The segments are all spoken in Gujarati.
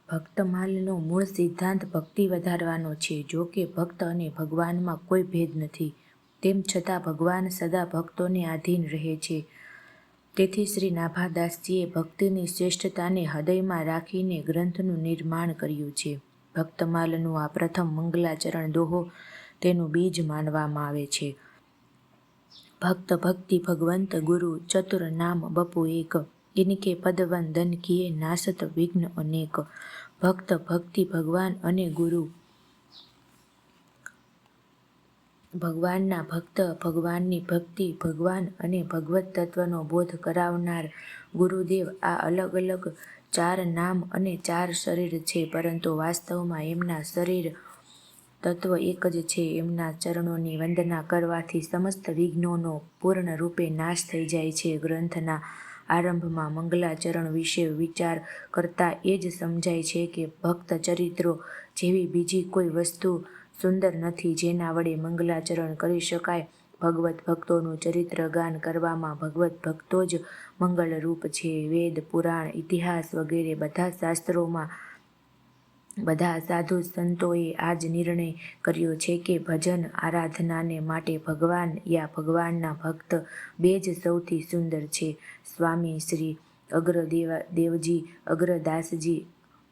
ભક્તમાલનો મૂળ સિદ્ધાંત ભક્તિ વધારવાનો છે. જો કે ભક્ત અને ભગવાનમાં કોઈ ભેદ નથી, તેમ છતાં ભગવાન સદા ભક્તોને આધીન રહે છે. તેથી શ્રી નાભાદાસજીએ ભક્તિની શ્રેષ્ઠતાને હૃદયમાં રાખીને ગ્રંથનું નિર્માણ કર્યું છે. ભક્તમાલનું આ પ્રથમ મંગલાચરણ દોહો તેનું બીજ માનવામાં આવે છે. ભક્ત ભક્તિ ભગવંત ગુરુ ચતુર નામ બપુ એક, ઇનકે પદવંદન કિએ નાસત વિઘ્ન અનેક. ભક્ત ભક્તિ ભગવાન અને ગુરુ, ભગવાનના ભક્ત, ભગવાનની ભક્તિ, ભગવાન અને ભગવત તત્વનો બોધ કરાવનાર ગુરુદેવ આ અલગ અલગ ચાર નામ અને ચાર શરીર છે, પરંતુ વાસ્તવમાં એમના શરીર તત્વ એક જ છે. એમના ચરણોની વંદના કરવાથી સમસ્ત વિઘ્નોનો પૂર્ણ રૂપે નાશ થઈ જાય છે. ગ્રંથના આરંભમાં મંગલાચરણ વિશે વિચાર કરતા એ જ સમજાય છે કે ભક્ત ચરિત્રો જેવી બીજી કોઈ વસ્તુ સુંદર નથી જેના વડે મંગલાચરણ કરી શકાય. ભગવત ભક્તોનું ચરિત્ર ગાન કરવામાં ભગવત ભક્તો જ મંગલરૂપ છે. વેદ, પુરાણ, ઇતિહાસ વગેરે બધા શાસ્ત્રોમાં બધા સાધુ સંતોએ આ જ નિર્ણય કર્યો છે કે ભજન આરાધનાને માટે ભગવાન યા ભગવાનના ભક્ત બે જ સૌથી સુંદર છે. સ્વામી શ્રી અગ્રદેવજી અગ્રદાસજી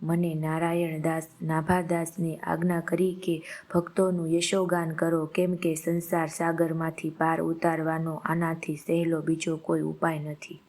મને નારાયણ દાસ નાભાદાસને આજ્ઞા કરી કે ભક્તોનું યશોગાન કરો, કેમ કે સંસાર સાગરમાંથી પાર ઉતારવાનો આનાથી સહેલો બીજો કોઈ ઉપાય નથી.